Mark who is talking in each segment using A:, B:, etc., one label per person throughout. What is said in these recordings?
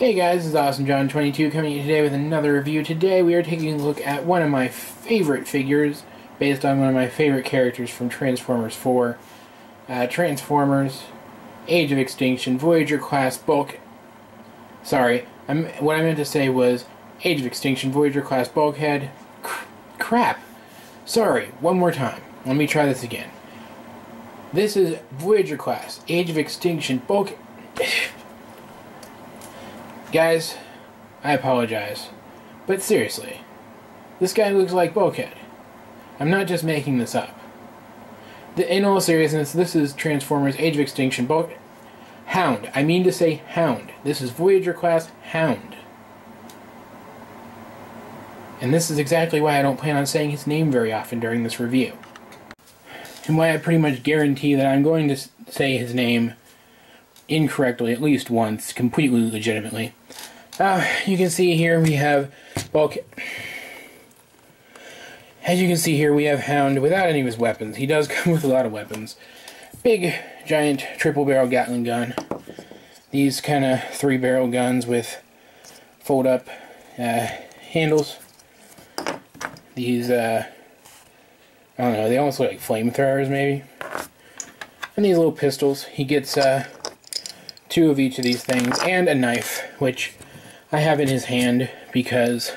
A: Hey guys, this is AwesomeJohn22 coming in today with another review. Today we are taking a look at one of my favorite figures based on one of my favorite characters from Transformers 4. Transformers, Age of Extinction, Voyager class Bulk... Sorry, what I meant to say was Age of Extinction, Voyager class Bulkhead. Crap! Sorry, one more time. Let me try this again. This is Voyager class, Age of Extinction, Bulk... Guys, I apologize, but seriously, this guy looks like Bulkhead. I'm not just making this up. In all seriousness, this is Transformers Age of Extinction Hound. I mean to say Hound. This is Voyager class Hound. And this is exactly why I don't plan on saying his name very often during this review. And why I pretty much guarantee that I'm going to say his name incorrectly at least once, completely legitimately. You can see here we have Bulkhead. As you can see here, we have Hound without any of his weapons. He does come with a lot of weapons. Big, giant, triple-barrel Gatling gun. These kind of three-barrel guns with fold-up handles. These, I don't know, they almost look like flamethrowers, maybe. And these little pistols. He gets, two of each of these things, and a knife, which I have in his hand because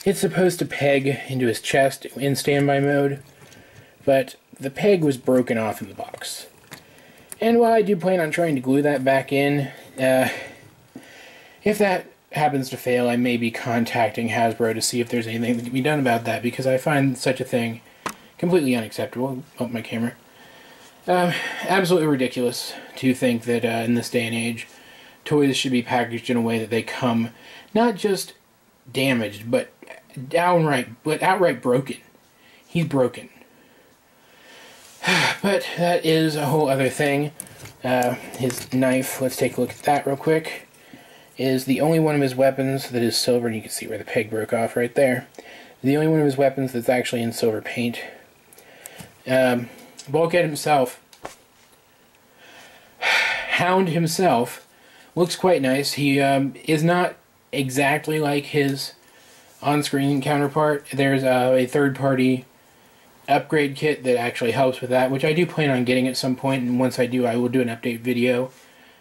A: it's supposed to peg into his chest in standby mode, but the peg was broken off in the box. And while I do plan on trying to glue that back in, if that happens to fail, I may be contacting Hasbro to see if there's anything that can be done about that, because I find such a thing completely unacceptable. Oh, my camera. Absolutely ridiculous to think that in this day and age, toys should be packaged in a way that they come not just damaged, but outright broken. He's broken. But that is a whole other thing. His knife, let's take a look at that real quick, is the only one of his weapons that is silver, and you can see where the peg broke off right there. The only one of his weapons that's actually in silver paint. Bulkhead himself, Hound himself, looks quite nice. He is not exactly like his on-screen counterpart. There's a third-party upgrade kit that actually helps with that, which I do plan on getting at some point, and once I do, I will do an update video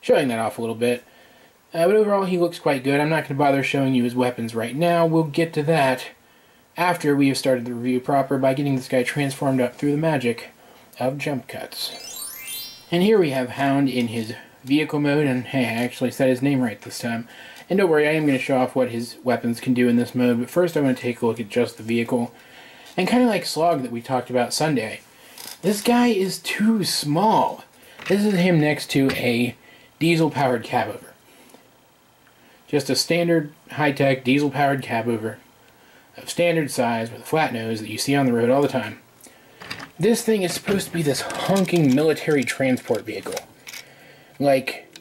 A: showing that off a little bit. But overall, he looks quite good. I'm not going to bother showing you his weapons right now. We'll get to that after we have started the review proper by getting this guy transformed up through the magic of jump cuts. And here we have Hound in his vehicle mode, and hey, I actually said his name right this time. And don't worry, I am going to show off what his weapons can do in this mode, but first I'm going to take a look at just the vehicle. And kind of like Slog that we talked about Sunday, this guy is too small. This is him next to a diesel-powered cabover. Just a standard, high-tech, diesel-powered cabover of standard size with a flat nose that you see on the road all the time. This thing is supposed to be this honking military transport vehicle. Like,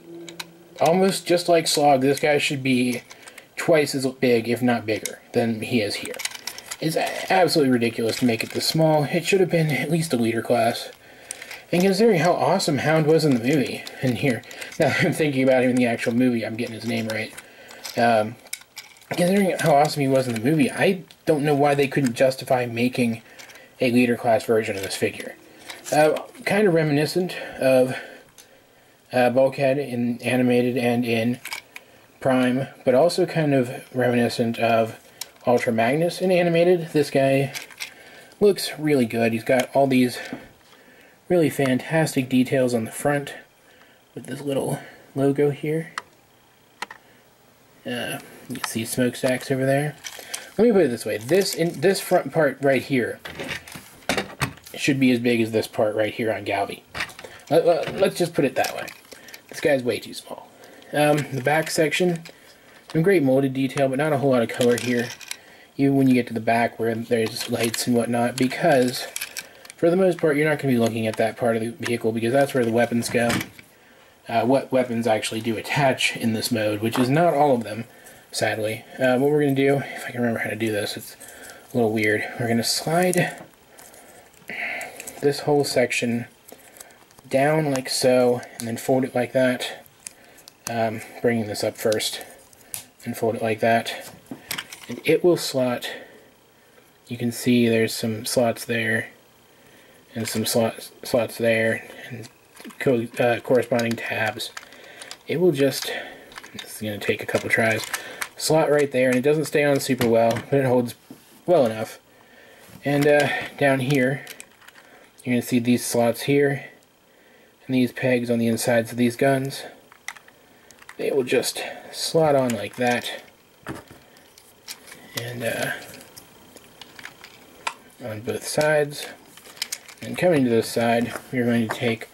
A: almost just like Slog, this guy should be twice as big, if not bigger, than he is here. It's absolutely ridiculous to make it this small. It should have been at least a leader class. And considering how awesome Hound was in the movie, and here, now that I'm thinking about him in the actual movie, I'm getting his name right. Considering how awesome he was in the movie, I don't know why they couldn't justify making a leader class version of this figure. Kind of reminiscent of Bulkhead in animated and in Prime, but also kind of reminiscent of Ultra Magnus in animated. This guy looks really good. He's got all these really fantastic details on the front with this little logo here. You can see smokestacks over there. Let me put it this way. This front part right here should be as big as this part right here on Galvi. Let's just put it that way. This guy's way too small. The back section, some great molded detail, but not a whole lot of color here. Even when you get to the back where there's lights and whatnot, because for the most part you're not going to be looking at that part of the vehicle, because that's where the weapons go. What weapons actually do attach in this mode, which is not all of them, sadly. What we're going to do, if I can remember how to do this, it's a little weird. We're going to slide this whole section down like so, and then fold it like that. Bringing this up first. and fold it like that. And it will slot. You can see there's some slots there and some slots there and corresponding tabs. It will just, this is going to take a couple tries, slot right there, and it doesn't stay on super well, but it holds well enough. And down here, you're going to see these slots here and these pegs on the insides of these guns. They will just slot on like that. And on both sides. And coming to this side, we're going to take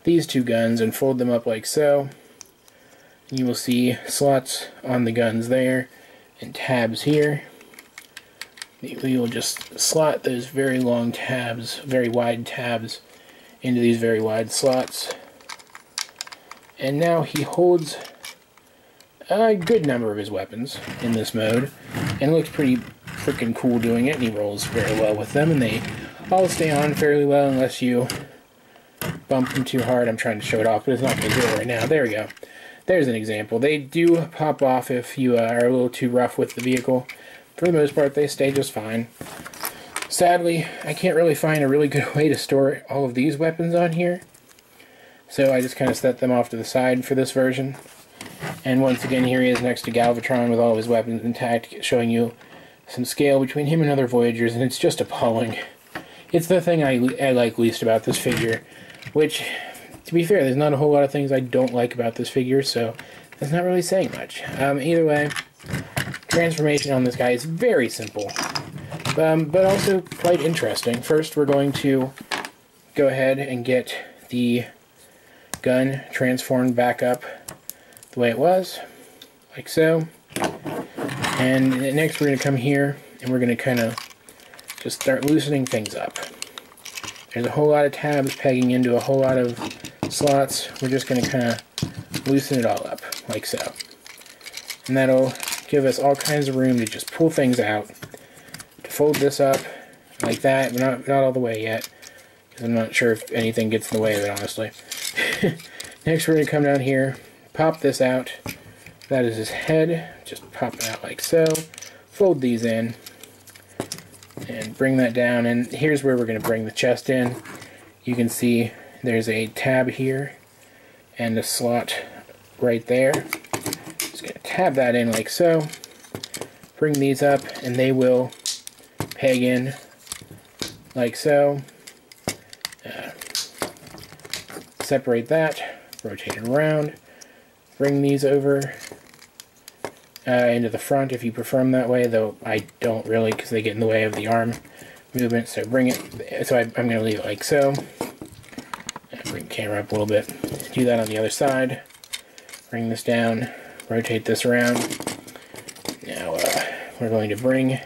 A: these two guns and fold them up like so. You will see slots on the guns there and tabs here. We will just slot those very long tabs, very wide tabs, into these very wide slots. And now he holds a good number of his weapons in this mode, and looks pretty freaking cool doing it, and he rolls very well with them, and they all stay on fairly well unless you bump them too hard. I'm trying to show it off, but it's not going to do it right now. There we go. There's an example. They do pop off if you are a little too rough with the vehicle. For the most part, they stay just fine. Sadly, I can't really find a really good way to store all of these weapons on here, so I just kind of set them off to the side for this version. And once again, here he is next to Galvatron with all of his weapons intact, showing you some scale between him and other Voyagers, and it's just appalling. It's the thing I like least about this figure, which, to be fair, there's not a whole lot of things I don't like about this figure, so that's not really saying much. Either way, transformation on this guy is very simple, but also quite interesting. First, we're going to go ahead and get the gun transformed back up the way it was, like so. And next we're going to come here and we're going to kind of just start loosening things up. There's a whole lot of tabs pegging into a whole lot of slots. We're just going to kind of loosen it all up, like so. And that'll give us all kinds of room to just pull things out, to fold this up like that, but not all the way yet, because I'm not sure if anything gets in the way of it, honestly. Next we're going to come down here, pop this out. That is his head. Just pop it out like so. Fold these in. And bring that down. And here's where we're going to bring the chest in. You can see there's a tab here and a slot right there. Just going to tab that in like so. Bring these up and they will peg in like so. Separate that. Rotate it around. Bring these over into the front if you prefer them that way, though I don't really because they get in the way of the arm movement. So bring it. So I'm going to leave it like so. Bring the camera up a little bit. Do that on the other side. Bring this down. Rotate this around. Now we're going to bring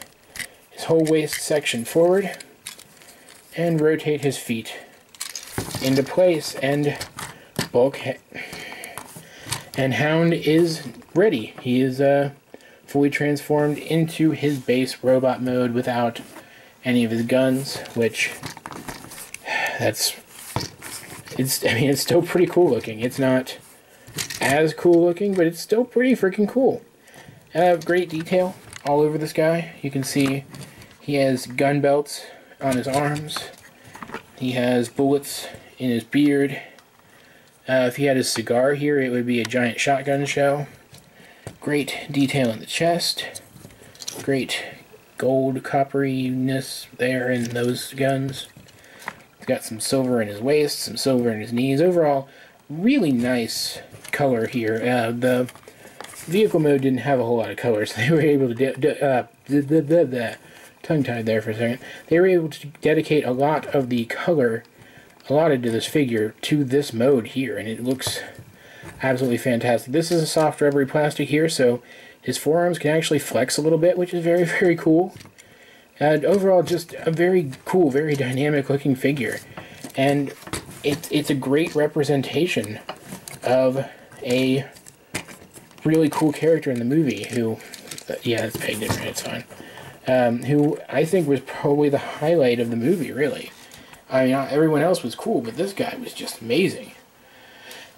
A: his whole waist section forward and rotate his feet into place, and Bulkhea and Hound is ready. He is fully transformed into his base robot mode without any of his guns, which it's still pretty cool looking. It's not as cool looking, but it's still pretty freaking cool. Great detail all over this guy. You can see he has gun belts on his arms. He has bullets in his beard. If he had his cigar here, it would be a giant shotgun shell. Great detail in the chest. Great gold copperiness there in those guns. He's got some silver in his waist, some silver in his knees. Overall, really nice color here. The vehicle mode didn't have a whole lot of colors. They were able to tongue-tied there for a second. They were able to dedicate a lot of the color allotted to this figure to this mode here, and it looks absolutely fantastic. This is a soft rubbery plastic here, so his forearms can actually flex a little bit, which is very, very cool. And overall, just a very cool, very dynamic looking figure. And it's a great representation of a really cool character in the movie who, yeah, it's pegged in right, it's fine. Who I think was probably the highlight of the movie, really. I mean, everyone else was cool, but this guy was just amazing.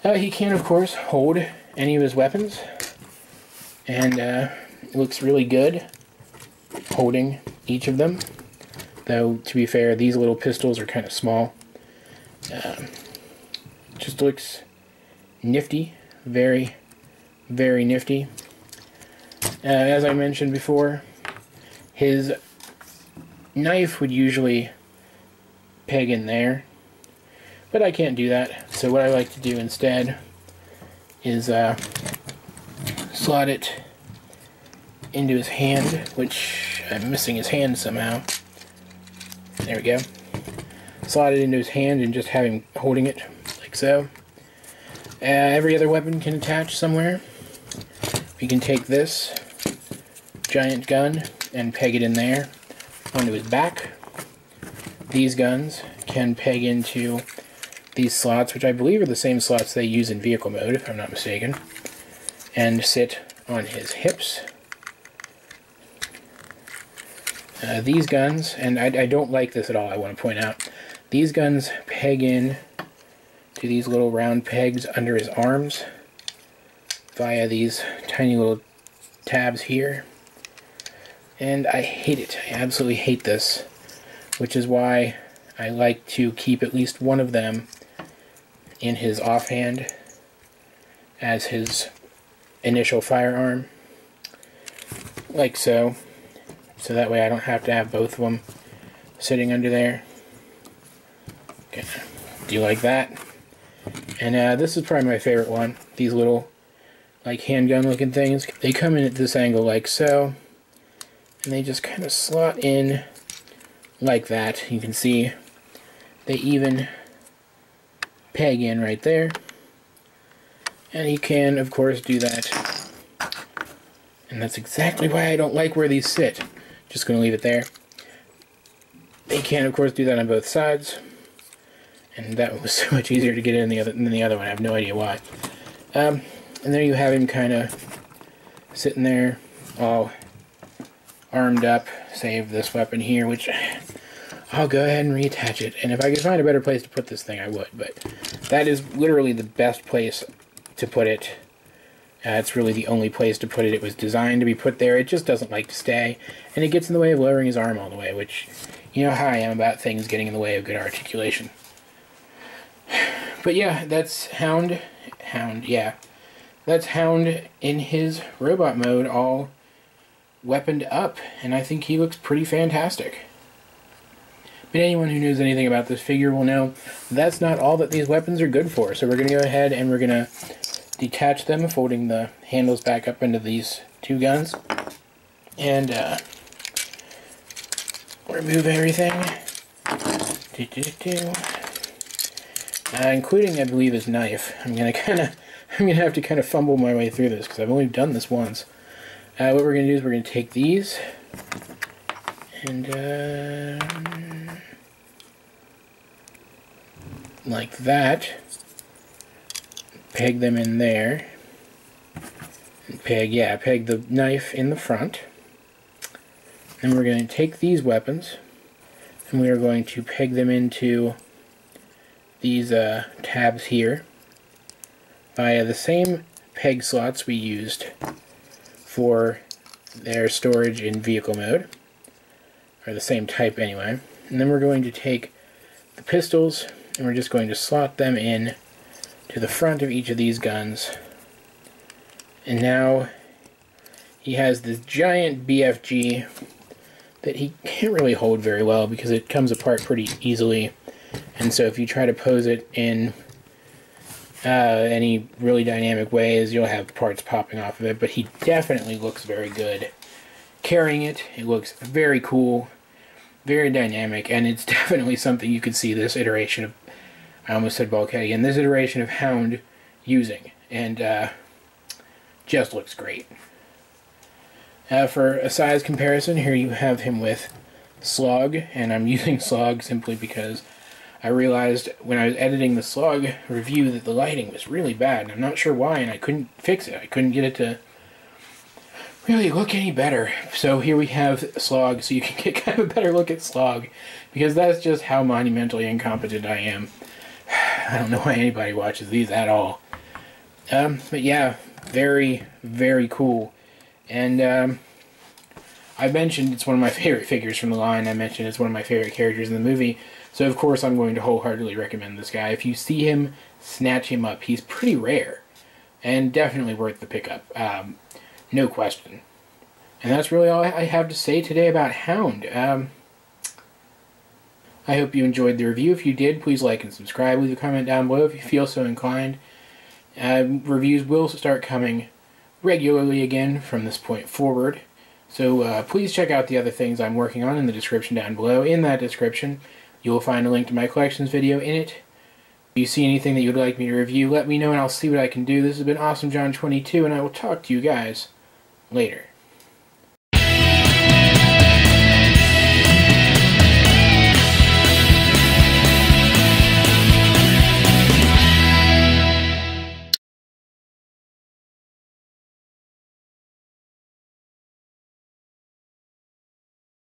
A: He can, of course, hold any of his weapons. And it looks really good holding each of them. Though, to be fair, these little pistols are kind of small. Just looks nifty. Very, very nifty. As I mentioned before, his knife would usually peg in there, but I can't do that. So what I like to do instead is slot it into his hand, which I'm missing his hand somehow. There we go. Slot it into his hand and just have him holding it like so. Every other weapon can attach somewhere. We can take this giant gun and peg it in there onto his back. These guns can peg into these slots, which I believe are the same slots they use in vehicle mode, if I'm not mistaken, and sit on his hips. These guns, and I don't like this at all, I want to point out, these guns peg in to these little round pegs under his arms via these tiny little tabs here. And I hate it. I absolutely hate this, which is why I like to keep at least one of them in his offhand as his initial firearm, like so. So that way I don't have to have both of them sitting under there. Okay, do you like that? And this is probably my favorite one. These little, like, handgun looking things. They come in at this angle like so, and they just kind of slot in like that. You can see they even peg in right there. And you can, of course, do that. And that's exactly why I don't like where these sit. Just going to leave it there. They can, of course, do that on both sides. And that was so much easier to get in than the other one. I have no idea why. And there you have him kind of sitting there, all armed up, save this weapon here, which I'll go ahead and reattach it. And if I could find a better place to put this thing, I would. But that is literally the best place to put it. It's really the only place to put it. It was designed to be put there. It just doesn't like to stay. And it gets in the way of lowering his arm all the way, which, you know how I am about things getting in the way of good articulation. But yeah, that's Hound, yeah. That's Hound in his robot mode, all weaponed up. And I think he looks pretty fantastic. But anyone who knows anything about this figure will know that's not all that these weapons are good for. So we're going to go ahead and we're going to detach them, folding the handles back up into these two guns, and remove everything, including, I believe, his knife. I'm gonna have to kind of fumble my way through this because I've only done this once. What we're gonna do is we're gonna take these and like that. Peg them in there. And peg the knife in the front. And we're going to take these weapons and we are going to peg them into these tabs here via the same peg slots we used for their storage in vehicle mode, or the same type anyway. And then we're going to take the pistols and we're just going to slot them in to the front of each of these guns. And now he has this giant BFG that he can't really hold very well because it comes apart pretty easily. And so if you try to pose it in any really dynamic ways, you'll have parts popping off of it. But he definitely looks very good carrying it. It looks very cool, very dynamic, and it's definitely something you could see this iteration of, I almost said Bulkhea again, this iteration of Hound using, and just looks great. For a size comparison, here you have him with Slog, and I'm using Slog simply because I realized when I was editing the Slog review that the lighting was really bad, and I'm not sure why, and I couldn't fix it. I couldn't get it to really look any better. So here we have Slog, so you can get kind of a better look at Slog, because that's just how monumentally incompetent I am. I don't know why anybody watches these at all. But yeah, very, very cool. And I mentioned it's one of my favorite figures from the line. I mentioned it's one of my favorite characters in the movie. So of course I'm going to wholeheartedly recommend this guy. If you see him, snatch him up. He's pretty rare. And definitely worth the pickup. No question. And that's really all I have to say today about Hound. I hope you enjoyed the review. If you did, please like and subscribe. Leave a comment down below if you feel so inclined. Reviews will start coming regularly again from this point forward. So please check out the other things I'm working on in the description down below. In that description, you will find a link to my collections video in it. If you see anything that you would like me to review, let me know and I'll see what I can do. This has been Awesome John 22, and I will talk to you guys later.